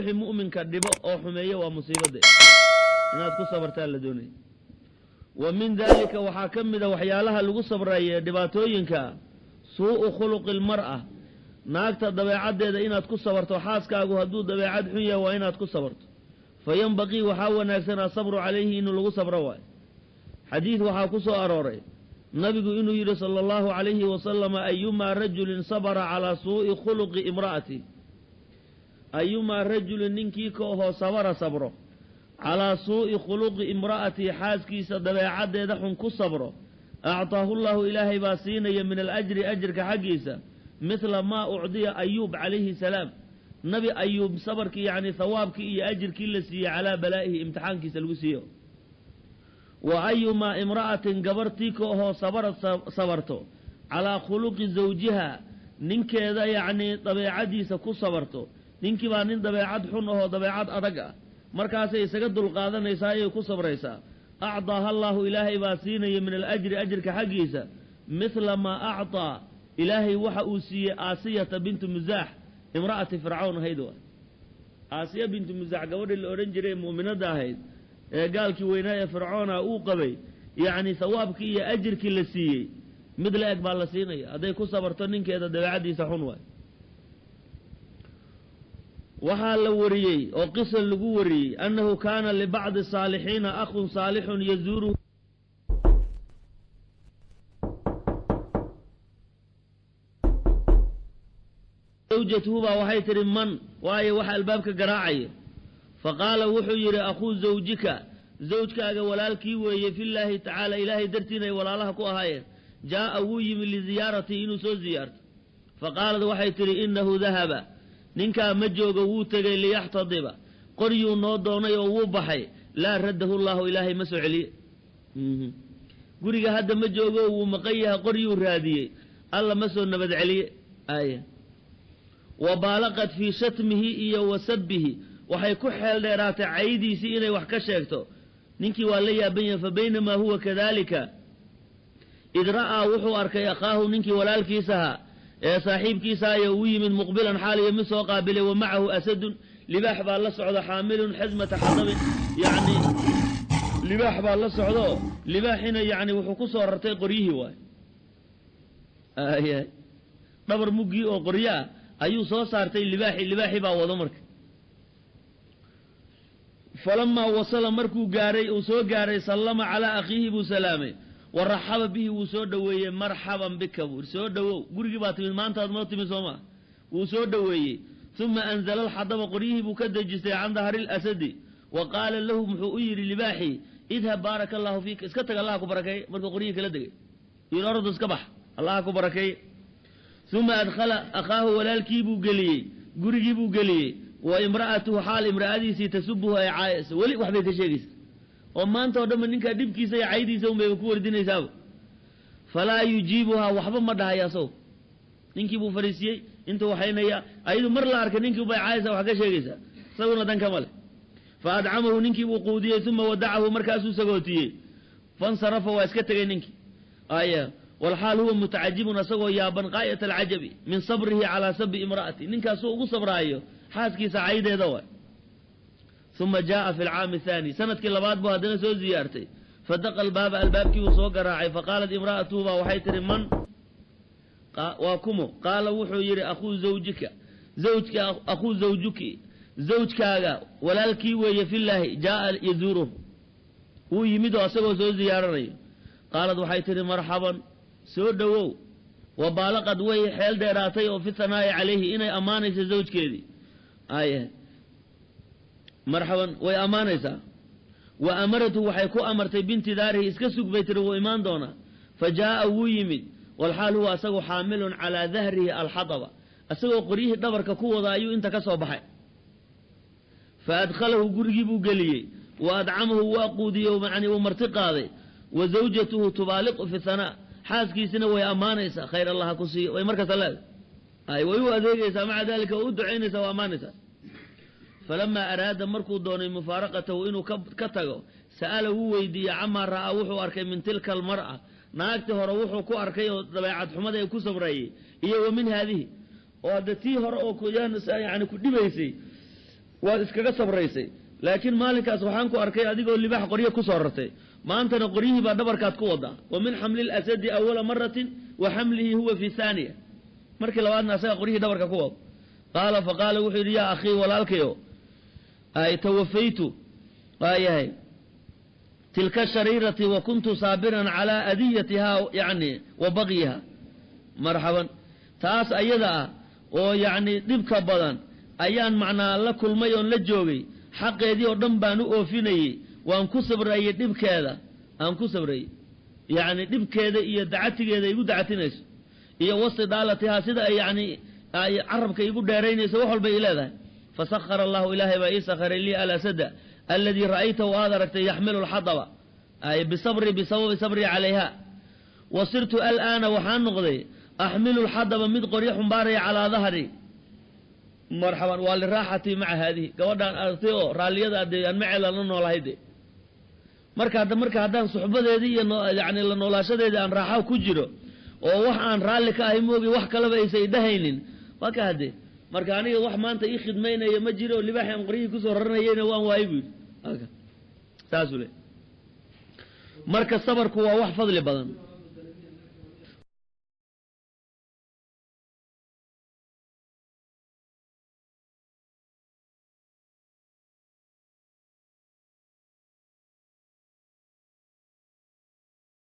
روح مؤمن كدبو أو حمية ومصيبة دي إنها تكون صبرتها لدوني ومن ذلك وحاكم ذا وحيالها اللي صبرية دباتوينك سوء خلق المرأة naagta dabeecadeeda inaad ku sabarto xaaskaagu hadduu dabeecad xun yahay waa inaad ku sabarto fayanbaqii waxaa wanaagsan asabru calayhi inuu lagu sabro waayo xadiid waxaa ku soo arooray nabigu inuu yidhi sala allahu calayhi wasalama ayumaa rajulin sabara calaa suu'i khuluqi imra'ati ayumaa rajulin ninkii ka ohoo sabro calaa suu'i khuluqi imra'ati xaaskiisa dabeecadeeda xun ku sabro actaahu llahu ilaahay baa siinaya min alajri ajirka xaggiisa مثل ما أعطي أيوب عليه السلام نبي أيوب صبرك يعني ثوابك إيا أجرك لسي على بلائه امتحانك سلوسيه وأيما امرأة قبرتك وهو صبرته على خلق زوجها ننك إذا يعني طبيعتي سكو صبرته ننك بانين طبيعت حن وهو طبيعت أرقى مركاسي سقد القادم يسايه كو صبريسا أعطاها الله إلهي باسيني من الأجر أجرك حقيسا مثل ما أعطى إلهي وحا أوسية آسية بنت مزاح امرأة فرعون هيدوا آسية بنت مزاح قول الأورنجري مؤمنة دا هيد قال كي وينايا فرعون أوقبي يعني ثوابك إيا أجرك لسيي مثل أقبال لسيني هذا يكون صبرتنين كذا دبعدي سحنوا وحا لوريي وقصة لقوري أنه كان لبعض الصالحين أخ صالح يزوره زوجته وحي تري من واي وحا البابك قراعي فقال وحو يري أخو زوجك ولالكي وي في الله تعالى إلهي درتيني ولا الله كو أهاي جاء وي من لزيارتي إنو سو زيارت فقالت وحي تري إنه ذهب ننكا مجوغ ووتغي ليحتضب قريو نودوني ووبحي لا رده الله إلهي مسو علي قريق هذا مجوغ ومقيها قريو رادي الله مسو نبد علي آية وبالغت في شتمه إيا وسبه وحي كحل ديرات عيدي سيني وحكا شاكتو ننكي واليا بين فبينما هو كذلك إذ رأى وحو أركي أخاه ننكي ولالكيسها يا صاحب كيسا يوي من مقبلا حالي يمسه قابله ومعه أسد لباح بالله سعود حامل حزمة حطب يعني لباح بالله سعود لباحنا يعني وحو كسو رتي قريه واي نبر مقي أو قرياه ayuu soo saartay libaaxi baa wado marka falamma wasala markuu gaaray uu soo gaaray sallama ala akhihi bu salaamay warahaba bihi uu soo dhaweeyay marhaban bika buu soo dhawow gurigi baa timid maanta aad ma timid sooma uu soo dhaweeyay thumma anzala al-hadaba qurihi buu ka dajistay canda haril asadi wa qala lahu muxuu yiri libaaxi idha barakallahu fiik iska tag allah ku barakay markuu qurihi kala dagay yiraahdo iska bax allah ku barakay ثم أدخل أخاه ولالكيبو قليه قرقيبو قليه وامرأته حال امرأتي تسبه أي عائس ولي وحبه كشيكيس وما أنت ودم منك أدبكي سي عيدي سوم بيكور دين يساو فلا يجيبها وحبه مدها يا سو ننكيبو فريسيي انتو وحينا يا أيضا مر لارك ننكيبو بي عائسة وحكا شيكيسا سونا دان كمال فأدعمه ننكيبو قوديه ثم ودعه مركاسو سقوتيه فانصرف واسكتك ننكي آية والحال هو متعجب نسقو يا بن غاية العجب من صبره على سب امرأتي ننكا سوء صبر أيه حاسكي سعيدة دواء ثم جاء في العام الثاني سنة كلا بعد بها دنا سو زيارتي فدق الباب كي وسوق راعي فقالت امرأته وحيتر من وكمو قال وحو يري أخو زوجك أخو زوجك ولالكي وي في الله جاء يزوره ويمدو أسقو سو زيارة قالت وحيتر مرحبا سو دwow وبالغت way xeel dheeraatay oo fitnaa عليه inay amaanayso zawjkeedii marhaban way amaanaysa wa amaratu waxay ku amartay binti daarihi iska sugbaytir oo iimaan doona fajaa uu yimid wal xaal huwa asagu xaamilun ala dhahrihi al hadaba asagoo qorihi dhabarka ku wada ayuu inta ka soo baxay faadkhalahu gurigii buu galiyay wa ad'amahu wa qudiyo macni uu marti qaaday wa zawjatuhu tubaliq fi thanaa حاسكيسنا وي أمانيسا خير الله كسي وي مركز الله أي ويو أذيقيسا مع ذلك وأدو عينيسا وأمانيسا فلما أراد مركو دوني مفارقته إنو كتغو سأله ويدي عما رأى وحو أركي من تلك المرأة ناكته روحو كو أركي طبيعة حمد يكو سبرأي إيه ومن هذه وادتيه رأوكو جانس يعني كدبيسي waad iskaga sabraysay laakiin maalinkaas waxaan ku arkay adigoo libaax qoryo ku soo rartay maantana qoryihii baa dhabarkaad ku wadaa wa min xamli al-asadi awwala maratin wa xamlihi huwa fi thaniya markii labaadna asaga qoryihii dhabarka ku wado qaala faqaala wuxuu yidhi yaa akhii walaalkayo ay tawafaytu waayahay tilka shariirati wa kuntu saabiran calaa adiyatihaa yani wa bagyiha marxaban taas ayada ah oo yacni dhibka badan ayaan macnaa la kulmay oon la joogay xaqeedii oo dhan baan u oofinayey waan ku sabrayey dhibkeeda aan ku sabrayey yacni dhibkeeda iyo dacatigeeda igu dacatinayso iyo wastidaalatihaa sida ay yacni ay carabka igu dheeraynayso wax walba ay leedahay fasakhara allahu ilaahay baa ii sakharay lii alasada alladii ra'aytahu aad aragtay yaxmilu alxadaba ay bisababi sabrii calayha wa sirtu al'aana waxaan noqday axmilu alxadaba mid qoryo xumbaaraya calaa dahri marxaban waa liraaxatii maca haadihi gabadhaan aragtay oo raalliyada dee aan maceela la noolahay de marka haddaan suxbadeedii iyo yani la noolaashadeedii aan raaxa ku jiro oo wax aan raalli ka ahay moogi wax kaleba aysay dhahaynin waa ka hadde marka aniga wax maanta ii khidmaynaya ma jiro libaaxi aan qoryihii kusoo raranayeyna waan waayey buu yidhi saasuu le marka sabarku waa wax fadli badan